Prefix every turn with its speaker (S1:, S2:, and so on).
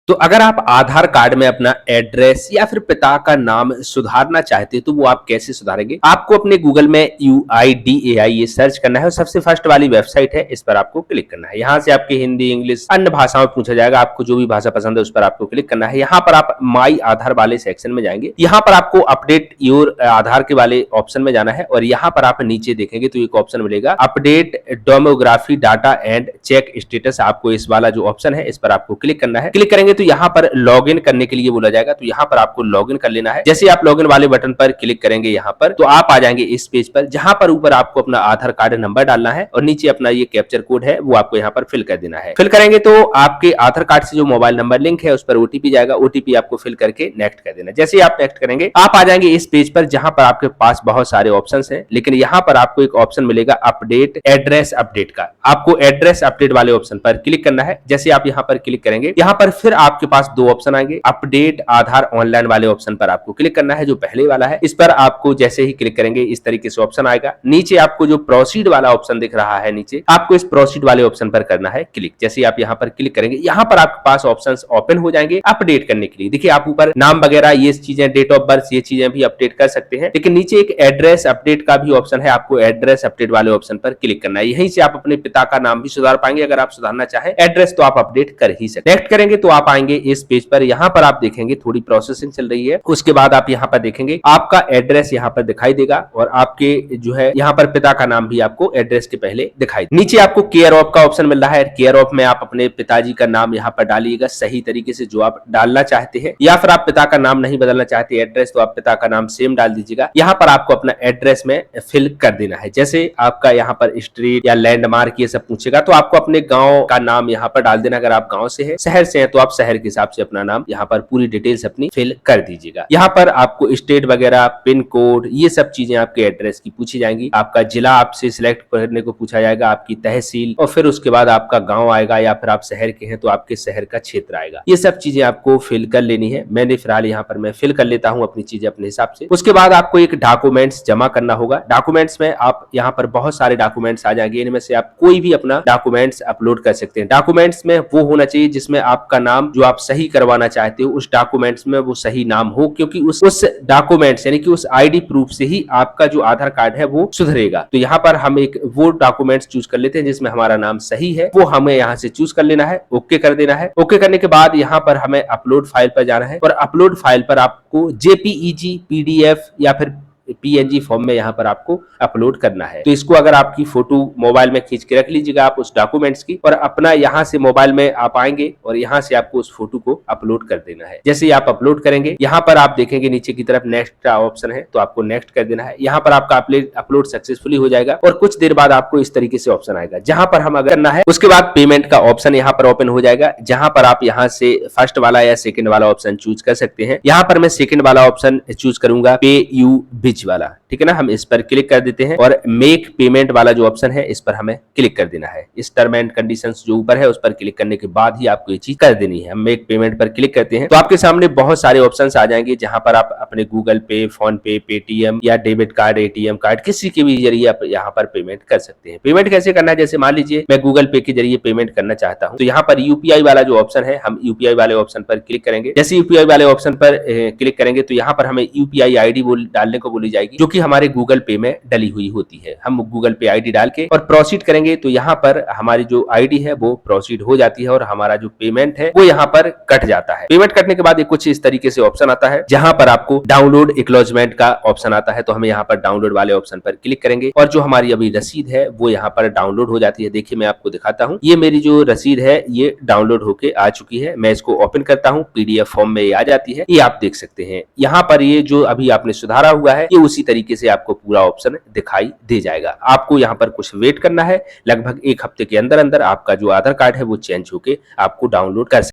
S1: तो अगर आप आधार कार्ड में अपना एड्रेस या फिर पिता का नाम सुधारना चाहते हैं तो वो आप कैसे सुधारेंगे? आपको अपने गूगल में UIDAI ये सर्च करना है और सबसे फर्स्ट वाली वेबसाइट है, इस पर आपको क्लिक करना है। यहाँ से आपके हिंदी, इंग्लिश, अन्य भाषाओं में पूछा जाएगा। आपको जो भी भाषा पसंद है उस पर आपको क्लिक करना है। यहाँ पर आप माई आधार वाले सेक्शन में जाएंगे। यहाँ पर आपको अपडेट योर आधार के वाले ऑप्शन में जाना है और यहाँ पर आप नीचे देखेंगे तो एक ऑप्शन मिलेगा update demography data and check status. आपको इस वाला जो ऑप्शन है इस पर आपको क्लिक करना है। क्लिक करेंगे तो यहाँ पर लॉगिन करने के लिए बोला जाएगा, तो यहाँ पर आपको लॉगिन कर लेना है। जैसे आप लॉगिन वाले बटन पर क्लिक करेंगे यहाँ पर तो आप आ जाएंगे इस पेज पर, जहां पर ऊपर आपको अपना आधार कार्ड नंबर डालना है और नीचे अपना ये कैप्चर कोड है वो आपको यहाँ पर फिल कर देना है। फिल करेंगे तो आपके आधार कार्ड से जो मोबाइल नंबर लिंक है उस पर ओटीपी जाएगा। ओटीपी आपको फिल करके नेक्स्ट कर देना। जैसे आप नेक्स्ट करेंगे आप आ जाएंगे इस पेज पर, जहां पर आपके पास बहुत सारे ऑप्शन है, लेकिन यहाँ पर आपको एक ऑप्शन मिलेगा अपडेट एड्रेस अपडेट का। आपको एड्रेस अपडेट वाले ऑप्शन पर क्लिक करना है। जैसे आप यहाँ पर क्लिक करेंगे यहाँ पर फिर आपके पास दो ऑप्शन आएंगे। अपडेट आधार ऑनलाइन वाले ऑप्शन पर आपको क्लिक करना है, जो पहले वाला है। इस पर आपको जैसे ही क्लिक करेंगे इस तरीके से ऑप्शन आएगा। नीचे आपको जो प्रोसीड वाला ऑप्शन दिख रहा है नीचे, आपको इस प्रोसीड वाले ऑप्शन पर करना है क्लिक। जैसे आप यहाँ पर क्लिक करेंगे यहाँ पर आपके पास ऑप्शंस ओपन हो जाएंगे अपडेट करने के लिए। देखिए आप ऊपर नाम वगैरह ये चीजें, डेट ऑफ बर्थ, ये चीजें भी अपडेट कर सकते हैं, लेकिन नीचे एक एड्रेस अपडेट का भी ऑप्शन है। आपको एड्रेस अपडेट वाले ऑप्शन पर क्लिक करना है। यहीं से आप अपने पिता का नाम भी सुधार पाएंगे। अगर आप सुधारना चाहें एड्रेस तो आप अपडेट कर ही सकते। नेक्स्ट करेंगे तो आप आएंगे इस पेज पर। यहाँ पर आप देखेंगे थोड़ी प्रोसेसिंग चल रही है। उसके बाद आप यहाँ पर देखेंगे आपका एड्रेस यहाँ पर दिखाई देगा और आपके जो है यहाँ पर पिता का नाम भी आपको एड्रेस के पहले दिखाई। नीचे आपको केयर ऑफ का ऑप्शन मिल रहा है। केयर ऑफ में आप अपने पिताजी का नाम यहाँ पर डालिएगा सही तरीके से जो आप डालना चाहते हैं, या फिर आप पिता का नाम नहीं बदलना चाहते एड्रेस तो आप पिता का नाम सेम डाल दीजिएगा। यहाँ पर आपको अपना एड्रेस में फिल कर देना है। जैसे आपका यहाँ पर स्ट्रीट या लैंडमार्क ये सब पूछेगा तो आपको अपने गांव का नाम यहाँ पर डाल देना। अगर आप गांव से है, शहर से है तो आप शहर के हिसाब से अपना नाम यहाँ पर पूरी डिटेल्स अपनी फिल कर दीजिएगा। यहाँ पर आपको स्टेट वगैरह, पिन कोड, ये सब चीजें आपके एड्रेस की पूछी जाएंगी। आपका जिला आपसे सिलेक्ट करने को पूछा जाएगा, आपकी तहसील, और फिर उसके बाद आपका गांव आएगा, या फिर आप शहर के हैं तो आपके शहर का क्षेत्र आएगा। ये सब चीजें आपको फिल कर लेनी है। मैंने फिलहाल यहाँ पर मैं फिल कर लेता हूँ अपनी चीजें अपने हिसाब से। उसके बाद आपको एक डॉक्यूमेंट्स जमा करना होगा। डॉक्यूमेंट्स में आप यहाँ पर बहुत सारे डॉक्यूमेंट्स आ जाएंगे, इनमें से आप कोई भी अपना डॉक्यूमेंट्स अपलोड कर सकते हैं। डॉक्यूमेंट्स में वो होना चाहिए जिसमें आपका नाम जो आप सही करवाना चाहते हो उस डॉक्यूमेंट्स में वो सही नाम हो, क्योंकि उस डॉक्यूमेंट्स यानी कि उस आईडी प्रूफ से ही आपका जो आधार कार्ड है वो सुधरेगा। तो यहाँ पर हम एक वो डॉक्यूमेंट्स चूज कर लेते हैं जिसमें हमारा नाम सही है, वो हमें यहाँ से चूज कर लेना है, ओके कर देना है। ओके करने के बाद यहाँ पर हमें अपलोड फाइल पर जाना है और अपलोड फाइल पर आपको JPEG, PDF या फिर PNG फॉर्म में यहाँ पर आपको अपलोड करना है। तो इसको अगर आपकी फोटो मोबाइल में खींच के रख लीजिएगा आप उस डॉक्यूमेंट्स की, और अपना यहाँ से मोबाइल में आप आएंगे और यहाँ से आपको उस फोटो को अपलोड कर देना है। जैसे ही आप अपलोड करेंगे यहाँ पर आप देखेंगे नीचे की तरफ नेक्स्ट का ऑप्शन है, तो आपको नेक्स्ट कर देना है। यहाँ पर आपका अपलोड सक्सेसफुली हो जाएगा और कुछ देर बाद आपको इस तरीके से ऑप्शन आएगा जहां पर हम अगर करना है। उसके बाद पेमेंट का ऑप्शन यहाँ पर ओपन हो जाएगा, जहां पर आप यहाँ से फर्स्ट वाला या सेकंड वाला ऑप्शन चूज कर सकते हैं। यहाँ पर मैं सेकंड वाला ऑप्शन चूज करूंगा, पे यू बिच वाला, ठीक है ना। हम इस पर क्लिक कर देते हैं और मेक पेमेंट वाला जो ऑप्शन है इस पर हमें क्लिक कर देना है। इस टर्म एंड कंडीशंस जो ऊपर है उस पर क्लिक करने के बाद ही आपको ये चीज कर देनी है। हम मेक पेमेंट पर क्लिक करते हैं तो आपके सामने बहुत सारे ऑप्शंस आ जाएंगे, जहां पर आप अपने गूगल पे, फोन पे, पेटीएम या डेबिट कार्ड, ATM कार्ड, किसी के भी जरिए आप यहाँ पर पेमेंट कर सकते हैं। पेमेंट कैसे करना है, जैसे मान लीजिए मैं गूगल पे के जरिए पेमेंट करना चाहता हूँ तो यहाँ पर UPI वाला जो ऑप्शन है, हम UPI वाले ऑप्शन पर क्लिक करेंगे। जैसे UPI वाले ऑप्शन पर क्लिक करेंगे तो यहाँ पर हमें UPI ID डालने को बोली जाएगी, जो कि हमारे गूगल पे में डली हुई होती है। हम गूगल पे ID डाल के और प्रोसीड करेंगे तो यहाँ पर हमारी जो ID है वो प्रोसीड हो जाती है और हमारा जो पेमेंट है वो यहाँ पर कट जाता है। पेमेंट कटने के बाद कुछ इस तरीके से ऑप्शन आता है, जहां पर आपको डाउनलोड एक्नॉलेजमेंट का ऑप्शन आता है। तो हम यहाँ पर डाउनलोड वाले ऑप्शन पर क्लिक करेंगे और जो हमारी अभी रसीद है वो यहाँ पर डाउनलोड हो जाती है। देखिए मैं आपको दिखाता हूँ, ये मेरी जो रसीद है ये डाउनलोड होके आ चुकी है। मैं इसको ओपन करता हूँ, PDF फॉर्म में ये आ जाती है। ये आप देख सकते हैं यहाँ पर ये जो अभी आपने सुधारा हुआ है ये उसी तरीके से आपको पूरा ऑप्शन दिखाई दे जाएगा। आपको यहाँ पर कुछ वेट करना है, लगभग 1 हफ्ते के अंदर अंदर आपका जो आधार कार्ड है वो चेंज होके आपको डाउनलोड कर